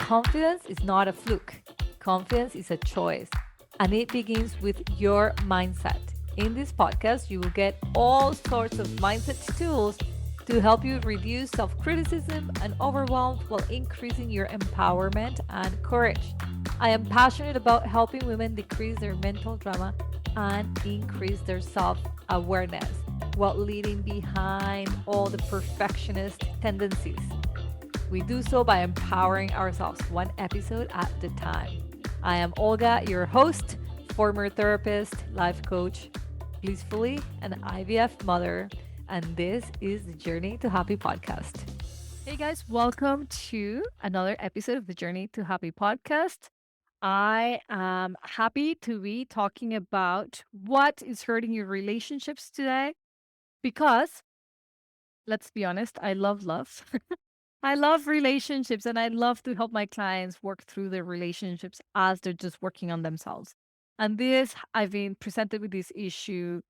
confidence is not a fluke. Confidence is a choice, and it begins with your mindset. In this podcast, you will get all sorts of mindset tools to help you reduce self criticism and overwhelm while increasing your empowerment and courage. I am passionate about helping women decrease their mental drama and increase their self awareness while leaving behind all the perfectionist tendencies. We do so by empowering ourselves one episode at a time. I am Olga, your host, former therapist, life coach, blissfully an IVF mother, and this is the Journey to Happy podcast. Hey guys, welcome to another episode of the Journey to Happy podcast. I am happy to be talking about what is hurting your relationships today because let's be honest, I love love. I love relationships and I love to help my clients work through their relationships as they're just working on themselves. And I've been presented with this issue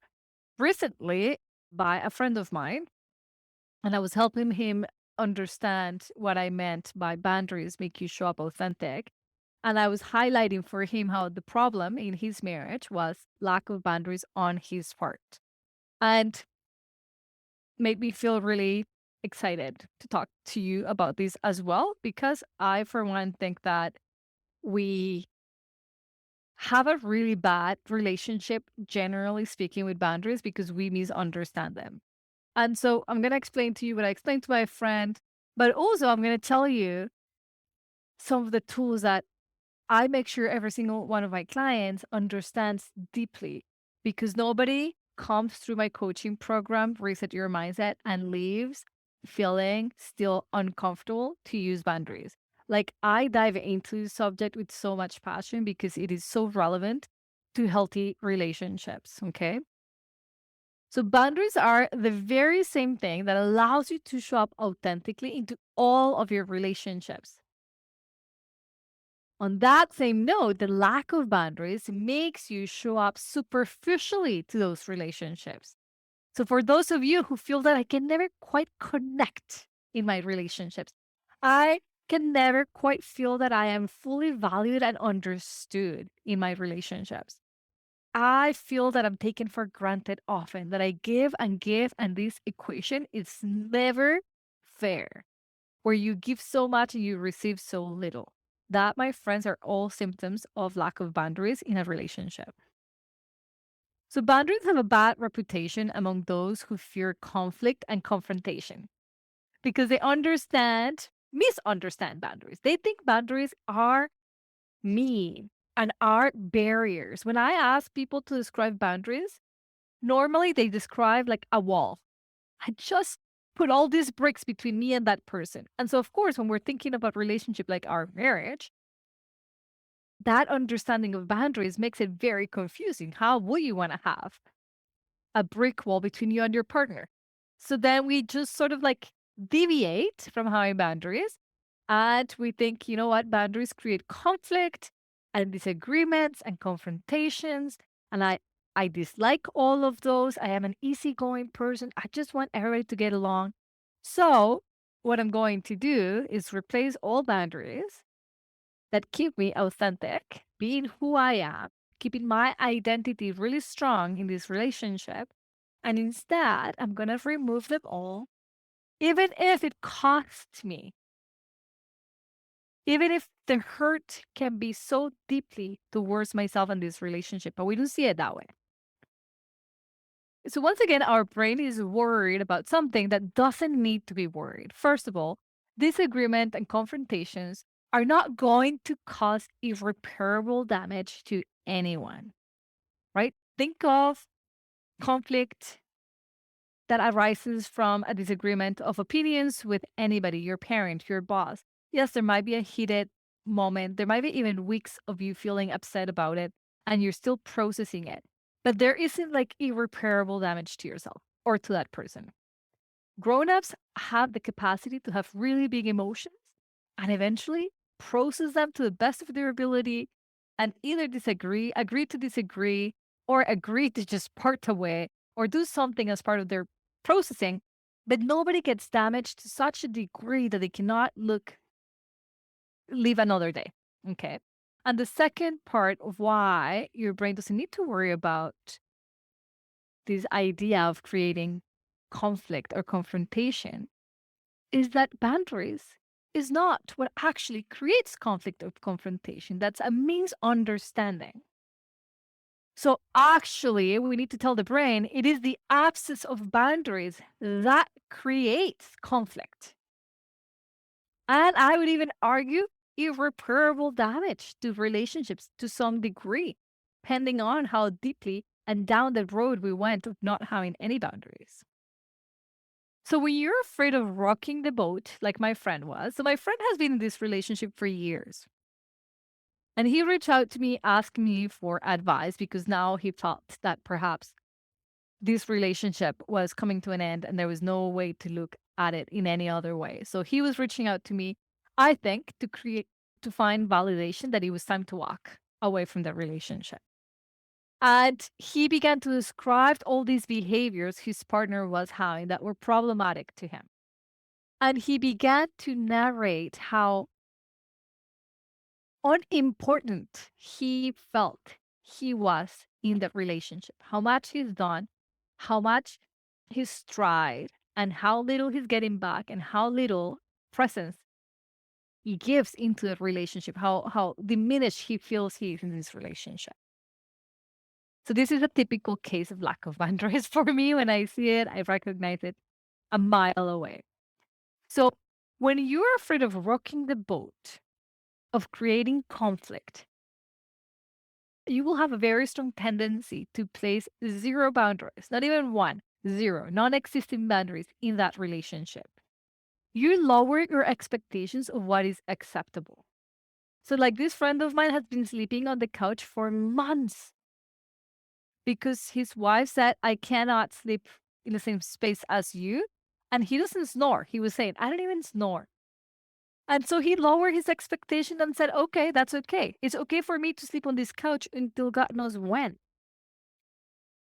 recently by a friend of mine, and I was helping him understand what I meant by boundaries make you show up authentic. And I was highlighting for him how the problem in his marriage was lack of boundaries on his part. And made me feel really excited to talk to you about this as well, because I, for one, think that we have a really bad relationship, generally speaking, with boundaries because we misunderstand them. And so I'm going to explain to you what I explained to my friend, but also I'm going to tell you some of the tools that I make sure every single one of my clients understands deeply, because nobody comes through my coaching program, Reset Your Mindset, and leaves feeling still uncomfortable to use boundaries. Like, I dive into the subject with so much passion because it is so relevant to healthy relationships. Okay. So, boundaries are the very same thing that allows you to show up authentically into all of your relationships. On that same note, the lack of boundaries makes you show up superficially to those relationships. So, for those of you who feel that I can never quite connect in my relationships, I can never quite feel that I am fully valued and understood in my relationships. I feel that I'm taken for granted often, that I give, and this equation is never fair, where you give so much and you receive so little. That, my friends, are all symptoms of lack of boundaries in a relationship. So, boundaries have a bad reputation among those who fear conflict and confrontation because they misunderstand boundaries. They think boundaries are mean and are barriers. When I ask people to describe boundaries, normally they describe like a wall. I just put all these bricks between me and that person. And so, of course, when we're thinking about relationship like our marriage, that understanding of boundaries makes it very confusing. How would you want to have a brick wall between you and your partner? So then we just sort of like deviate from having boundaries and we think, you know what, boundaries create conflict and disagreements and confrontations. And I dislike all of those. I am an easygoing person. I just want everybody to get along. So what I'm going to do is replace all boundaries that keep me authentic, being who I am, keeping my identity really strong in this relationship. And instead, I'm going to remove them all, even if it costs me, even if the hurt can be so deeply towards myself and this relationship, but we don't see it that way. So, once again, our brain is worried about something that doesn't need to be worried. First of all, disagreement and confrontations are not going to cause irreparable damage to anyone, right? Think of conflict that arises from a disagreement of opinions with anybody, your parent, your boss. Yes, there might be a heated moment. There might be even weeks of you feeling upset about it and you're still processing it. But there isn't like irreparable damage to yourself or to that person. Grown-ups have the capacity to have really big emotions and eventually process them to the best of their ability and either agree to disagree, or agree to just part away or do something as part of their processing. But nobody gets damaged to such a degree that they cannot look live another day. Okay. And the second part of why your brain doesn't need to worry about this idea of creating conflict or confrontation is that boundaries is not what actually creates conflict or confrontation. That's a misunderstanding. So actually, we need to tell the brain it is the absence of boundaries that creates conflict. And I would even argue irreparable damage to relationships to some degree, depending on how deeply and down the road we went of not having any boundaries. So when you're afraid of rocking the boat, like my friend was, so my friend has been in this relationship for years. And he reached out to me, asking me for advice because now he felt that perhaps this relationship was coming to an end and there was no way to look at it in any other way. So he was reaching out to me, I think, to find validation that it was time to walk away from the relationship. And he began to describe all these behaviors his partner was having that were problematic to him. And he began to narrate how unimportant he felt he was in that relationship, how much he's done, how much he's tried, and how little he's getting back, and how little presence he gives into the relationship, how diminished he feels he is in this relationship. So this is a typical case of lack of boundaries for me. When I see it, I recognize it a mile away. So when you're afraid of rocking the boat, of creating conflict, you will have a very strong tendency to place zero boundaries, not even one, zero, non existing boundaries in that relationship. You lower your expectations of what is acceptable. So, like this friend of mine has been sleeping on the couch for months because his wife said, I cannot sleep in the same space as you. And he doesn't snore. He was saying, I don't even snore. And so he lowered his expectation and said, okay, that's okay. It's okay for me to sleep on this couch until God knows when.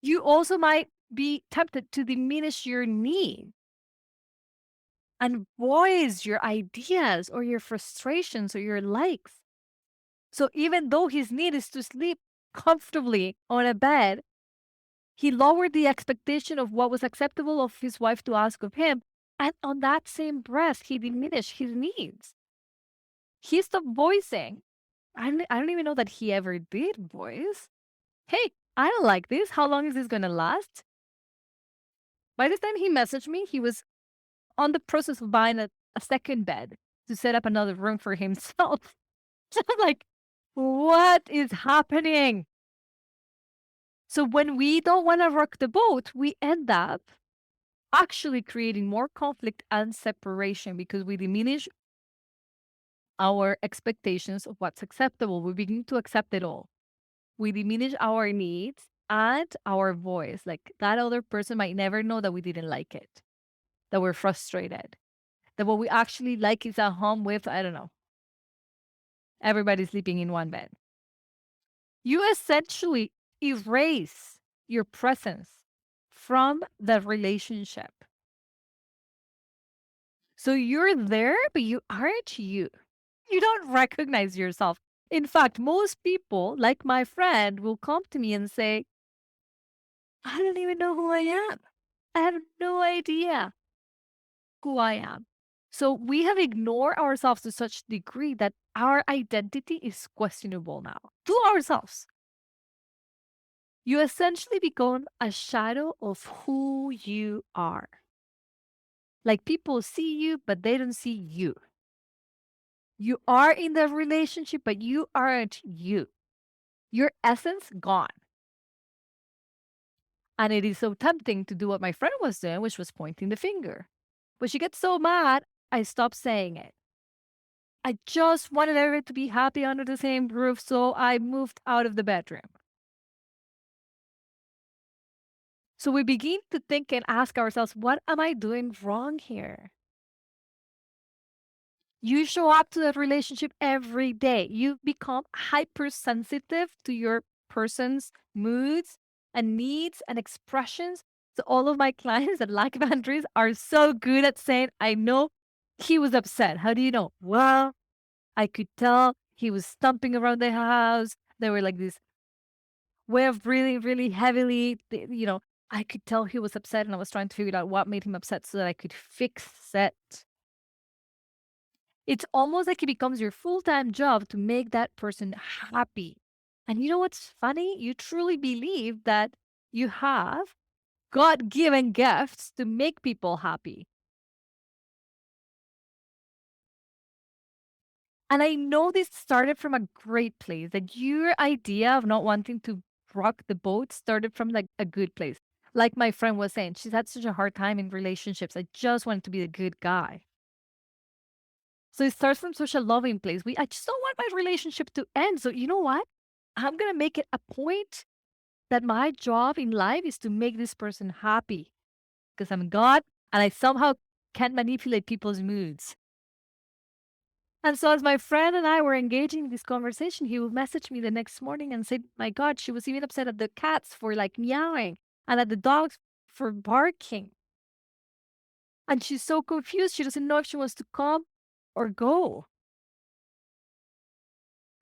You also might be tempted to diminish your need and voice your ideas or your frustrations or your likes. So even though his need is to sleep comfortably on a bed, he lowered the expectation of what was acceptable of his wife to ask of him. And on that same breath, he diminished his needs. He stopped voicing. I don't even know that he ever did voice. Hey, I don't like this. How long is this going to last? By the time he messaged me, he was on the process of buying a second bed to set up another room for himself. So I'm like, what is happening? So when we don't want to rock the boat, we end up actually creating more conflict and separation because we diminish our expectations of what's acceptable. We begin to accept it all. We diminish our needs and our voice. Like that other person might never know that we didn't like it, that we're frustrated, that what we actually like is at home with, I don't know, everybody sleeping in one bed. You essentially erase your presence from the relationship. So you're there, but you aren't you. You don't recognize yourself. In fact, most people, like my friend, will come to me and say, I don't even know who I am. I have no idea who I am. So we have ignored ourselves to such degree that our identity is questionable now to ourselves. You essentially become a shadow of who you are. Like people see you, but they don't see you. You are in the relationship, but you aren't you. Your essence gone. And it is so tempting to do what my friend was doing, which was pointing the finger. But she gets so mad, I stopped saying it. I just wanted everyone to be happy under the same roof, so I moved out of the bedroom. So we begin to think and ask ourselves, what am I doing wrong here? You show up to that relationship every day. You become hypersensitive to your person's moods and needs and expressions. So all of my clients that lack boundaries are so good at saying, I know he was upset. How do you know? Well, I could tell he was stomping around the house. There were like this way of breathing really heavily. I could tell he was upset and I was trying to figure out what made him upset so that I could fix it. It's almost like it becomes your full-time job to make that person happy. And you know what's funny? You truly believe that you have God-given gifts to make people happy. And I know this started from a great place, that your idea of not wanting to rock the boat started from like a good place. Like my friend was saying, she's had such a hard time in relationships. I just wanted to be the good guy. So it starts from such a loving place. I just don't want my relationship to end. So you know what? I'm gonna make it a point that my job in life is to make this person happy because I'm God and I somehow can manipulate people's moods. And so as my friend and I were engaging in this conversation, he would message me the next morning and say, my God, she was even upset at the cats for like meowing and at the dogs for barking. And she's so confused. She doesn't know if she wants to come or go.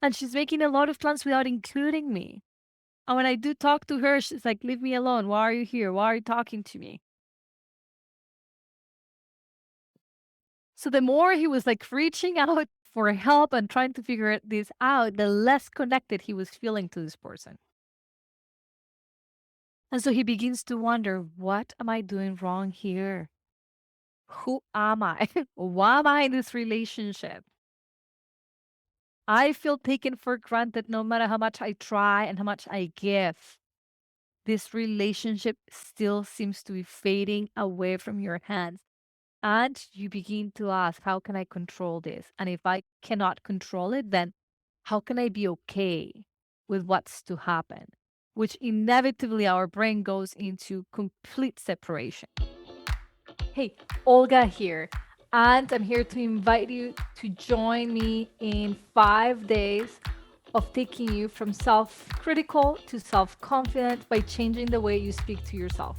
And she's making a lot of plans without including me. And when I do talk to her, she's like, leave me alone. Why are you here? Why are you talking to me? So the more he was like reaching out for help and trying to figure this out, the less connected he was feeling to this person. And so he begins to wonder, what am I doing wrong here? Who am I? Why am I in this relationship? I feel taken for granted no matter how much I try and how much I give. This relationship still seems to be fading away from your hands. And you begin to ask, how can I control this? And if I cannot control it, then how can I be okay with what's to happen? Which inevitably our brain goes into complete separation. Hey, Olga here. And I'm here to invite you to join me in 5 days of taking you from self critical to self confident by changing the way you speak to yourself.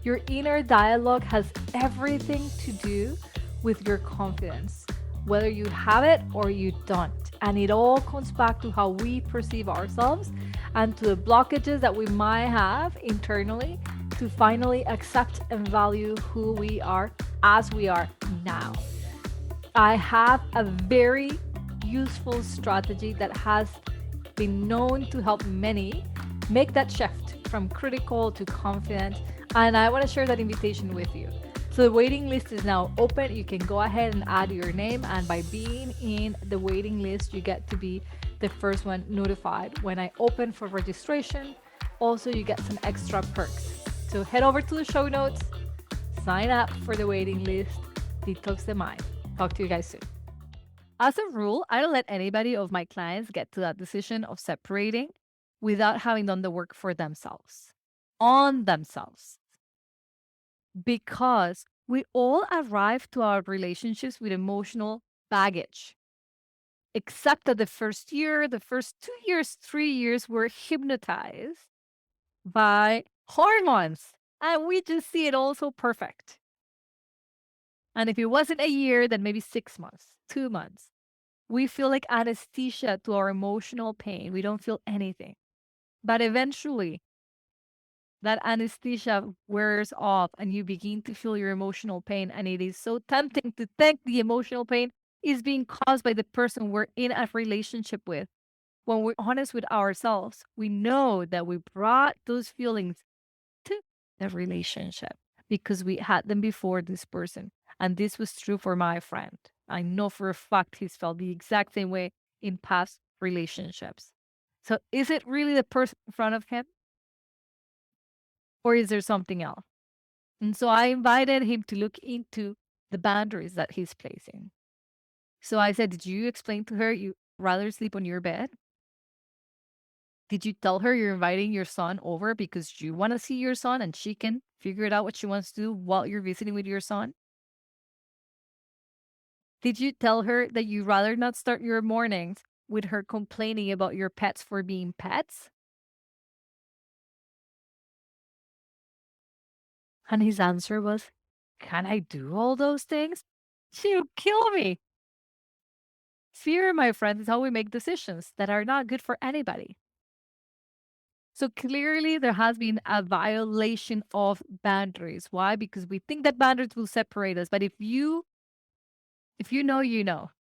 Your inner dialogue has everything to do with your confidence, whether you have it or you don't. And it all comes back to how we perceive ourselves and to the blockages that we might have internally to finally accept and value who we are as we are now. I have a very useful strategy that has been known to help many make that shift from critical to confident. And I want to share that invitation with you. So the waiting list is now open. You can go ahead and add your name. And by being in the waiting list, you get to be the first one notified when I open for registration. Also, you get some extra perks. So head over to the show notes, sign up for the waiting list, Detox the Mind. Talk to you guys soon. As a rule, I don't let anybody of my clients get to that decision of separating without having done the work for themselves, on themselves, because we all arrive to our relationships with emotional baggage. Except that the first year, the first 2 years, 3 years, we're hypnotized by hormones. And we just see it all so perfect. And if it wasn't a year, then maybe 6 months, 2 months. We feel like anesthesia to our emotional pain. We don't feel anything. But eventually, that anesthesia wears off and you begin to feel your emotional pain. And it is so tempting to think the emotional pain is being caused by the person we're in a relationship with. When we're honest with ourselves, we know that we brought those feelings to the relationship because we had them before this person. And this was true for my friend. I know for a fact he's felt the exact same way in past relationships. So is it really the person in front of him? Or is there something else? And so I invited him to look into the boundaries that he's placing. So I said, did you explain to her you rather sleep on your bed? Did you tell her you're inviting your son over because you want to see your son and she can figure it out what she wants to do while you're visiting with your son? Did you tell her that you'd rather not start your mornings with her complaining about your pets for being pets? And his answer was, can I do all those things? She'll kill me. Fear, my friends, is how we make decisions that are not good for anybody. So clearly there has been a violation of boundaries. Why? Because we think that boundaries will separate us. But if you know, you know.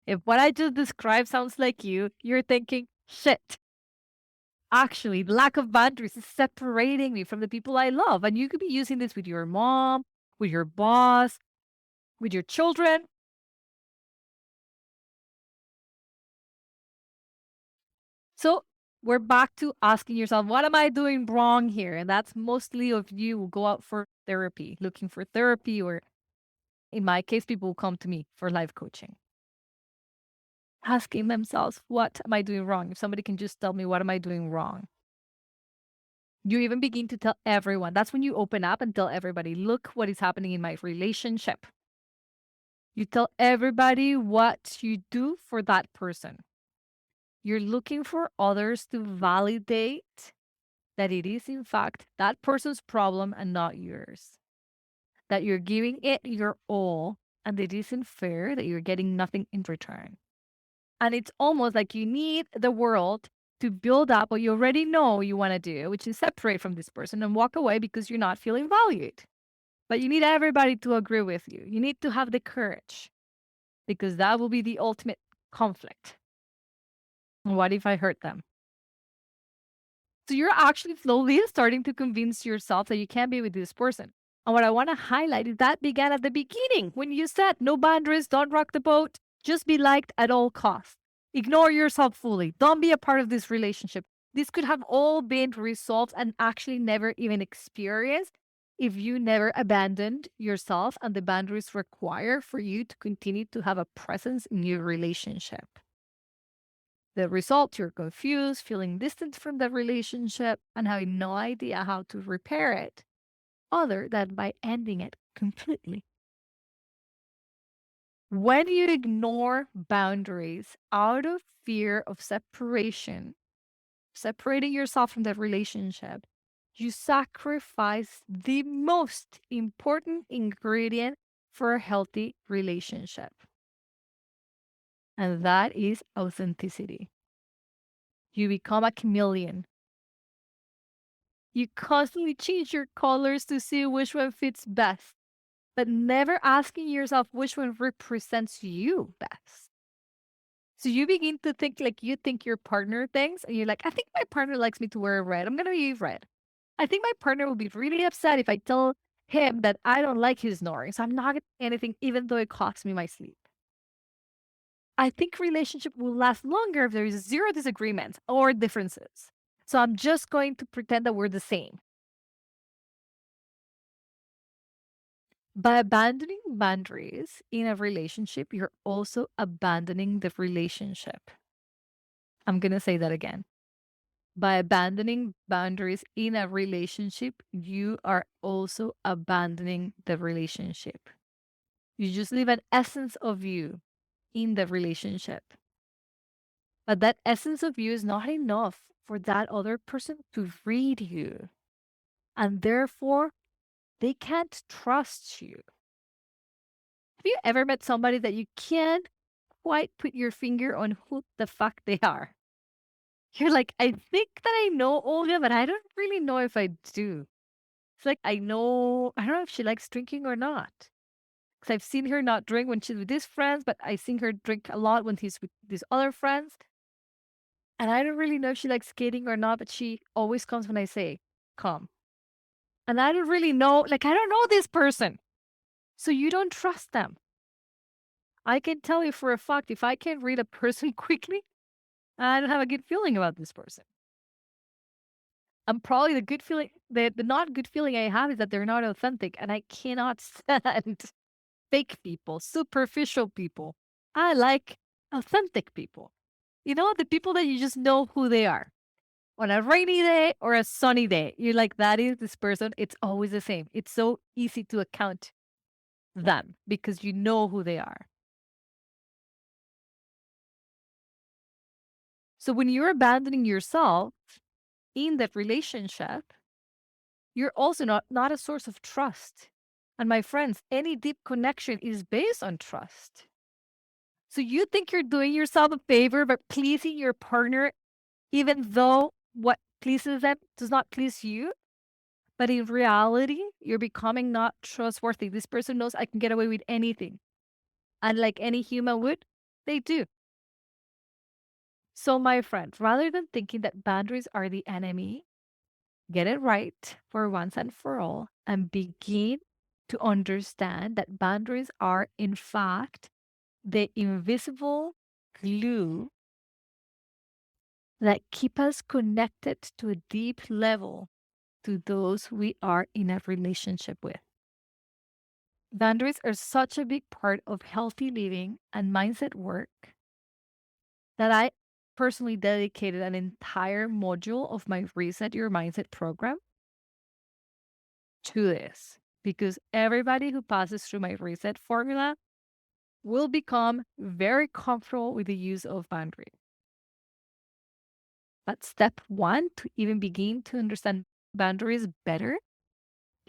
If what I just described sounds like you're thinking, shit, actually, the lack of boundaries is separating me from the people I love. And you could be using this with your mom, with your boss, with your children. So we're back to asking yourself, what am I doing wrong here? And that's mostly of you will go out for therapy, looking for therapy, or in my case, people will come to me for life coaching, asking themselves, what am I doing wrong? If somebody can just tell me, what am I doing wrong? You even begin to tell everyone. That's when you open up and tell everybody, look what is happening in my relationship. You tell everybody what you do for that person. You're looking for others to validate that it is, in fact, that person's problem and not yours. That you're giving it your all and it isn't fair that you're getting nothing in return. And it's almost like you need the world to build up what you already know you want to do, which is separate from this person and walk away because you're not feeling valued. But you need everybody to agree with you. You need to have the courage because that will be the ultimate conflict. What if I hurt them? So you're actually slowly starting to convince yourself that you can't be with this person. And what I want to highlight is that began at the beginning when you said no boundaries, don't rock the boat, just be liked at all costs. Ignore yourself fully. Don't be a part of this relationship. This could have all been resolved and actually never even experienced if you never abandoned yourself and the boundaries required for you to continue to have a presence in your relationship. The result, you're confused, feeling distant from the relationship, and having no idea how to repair it other than by ending it completely. When you ignore boundaries out of fear of separation, separating yourself from the relationship, you sacrifice the most important ingredient for a healthy relationship. And that is authenticity. You become a chameleon. You constantly change your colors to see which one fits best, but never asking yourself which one represents you best. So you begin to think like you think your partner thinks, and you're like, I think my partner likes me to wear red. I'm going to use red. I think my partner will be really upset if I tell him that I don't like his snoring. So I'm not going to say anything, even though it costs me my sleep. I think relationship will last longer if there is zero disagreements or differences. So I'm just going to pretend that we're the same. By abandoning boundaries in a relationship, you're also abandoning the relationship. I'm going to say that again. By abandoning boundaries in a relationship, you are also abandoning the relationship. You just leave an essence of you in the relationship. But that essence of you is not enough for that other person to read you. And therefore, they can't trust you. Have you ever met somebody that you can't quite put your finger on who the fuck they are? You're like, I think that I know Olga, but I don't really know if I do. It's like I don't know if she likes drinking or not. Because I've seen her not drink when she's with these friends, but I've seen her drink a lot when he's with these other friends. And I don't really know if she likes skating or not, but she always comes when I say, come. And I don't really know, like, I don't know this person. So you don't trust them. I can tell you for a fact, if I can read a person quickly, I don't have a good feeling about this person. And probably the not good feeling I have is that they're not authentic, and I cannot stand fake people, superficial people. I like authentic people. You know, the people that you just know who they are. On a rainy day or a sunny day, you're like, that is this person. It's always the same. It's so easy to account them because you know who they are. So when you're abandoning yourself in that relationship, you're also not a source of trust. And my friends, any deep connection is based on trust. So you think you're doing yourself a favor by pleasing your partner, even though what pleases them does not please you? But in reality, you're becoming not trustworthy. This person knows I can get away with anything. And like any human would, they do. So, my friend, rather than thinking that boundaries are the enemy, get it right for once and for all and begin to understand that boundaries are, in fact, the invisible glue that keep us connected to a deep level to those we are in a relationship with. Boundaries are such a big part of healthy living and mindset work that I personally dedicated an entire module of my Reset Your Mindset program to this because everybody who passes through my reset formula will become very comfortable with the use of boundaries. But step one to even begin to understand boundaries better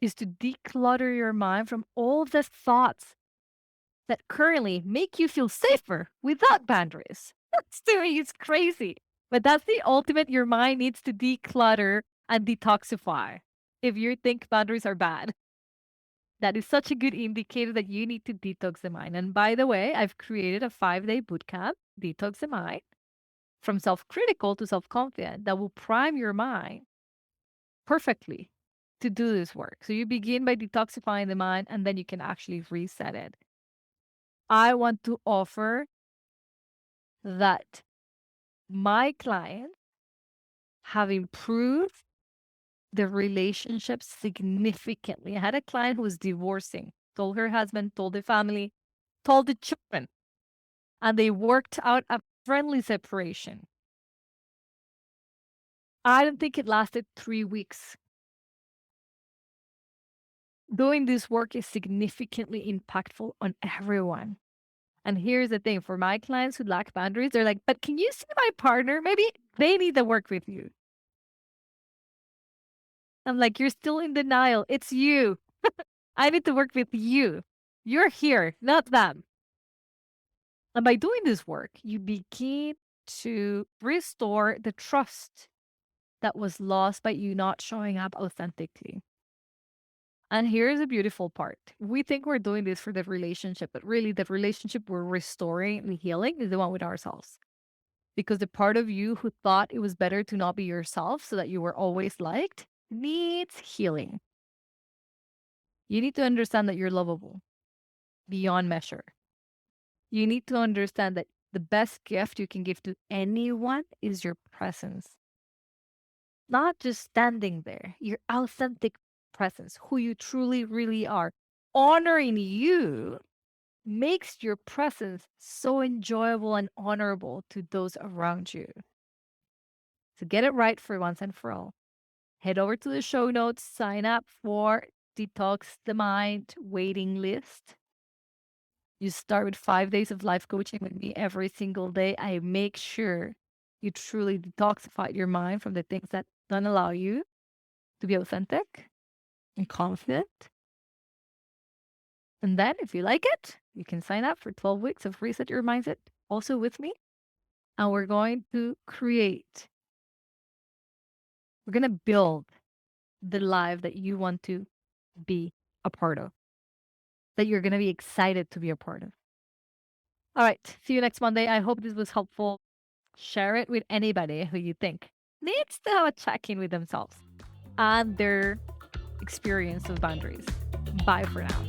is to declutter your mind from all the thoughts that currently make you feel safer without boundaries. That's to me, it's crazy. But that's the ultimate your mind needs to declutter and detoxify if you think boundaries are bad. That is such a good indicator that you need to detox the mind. And by the way, I've created a 5-day bootcamp, Detox the Mind, from self critical to self confident, that will prime your mind perfectly to do this work. So you begin by detoxifying the mind and then you can actually reset it. I want to offer that my clients have improved their relationships significantly. I had a client who was divorcing, told her husband, told the family, told the children, and they worked out a friendly separation. I don't think it lasted 3 weeks. Doing this work is significantly impactful on everyone. And here's the thing for my clients who lack boundaries, they're like, but can you see my partner? Maybe they need to work with you. I'm like, you're still in denial. It's you. I need to work with you. You're here, not them. And by doing this work, you begin to restore the trust that was lost by you not showing up authentically. And here's the beautiful part. We think we're doing this for the relationship, but really the relationship we're restoring and healing is the one with ourselves. Because the part of you who thought it was better to not be yourself so that you were always liked needs healing. You need to understand that you're lovable beyond measure. You need to understand that the best gift you can give to anyone is your presence. Not just standing there, your authentic presence, who you truly, really are. Honoring you makes your presence so enjoyable and honorable to those around you. So get it right for once and for all. Head over to the show notes, sign up for Detox the Mind waiting list. You start with 5 days of life coaching with me every single day. I make sure you truly detoxify your mind from the things that don't allow you to be authentic and confident. And then, if you like it, you can sign up for 12 weeks of Reset Your Mindset also with me. And we're going to build the life that you want to be a part of, that you're going to be excited to be a part of. All right. See you next Monday. I hope this was helpful. Share it with anybody who you think needs to have a check in with themselves and their experience of boundaries. Bye for now.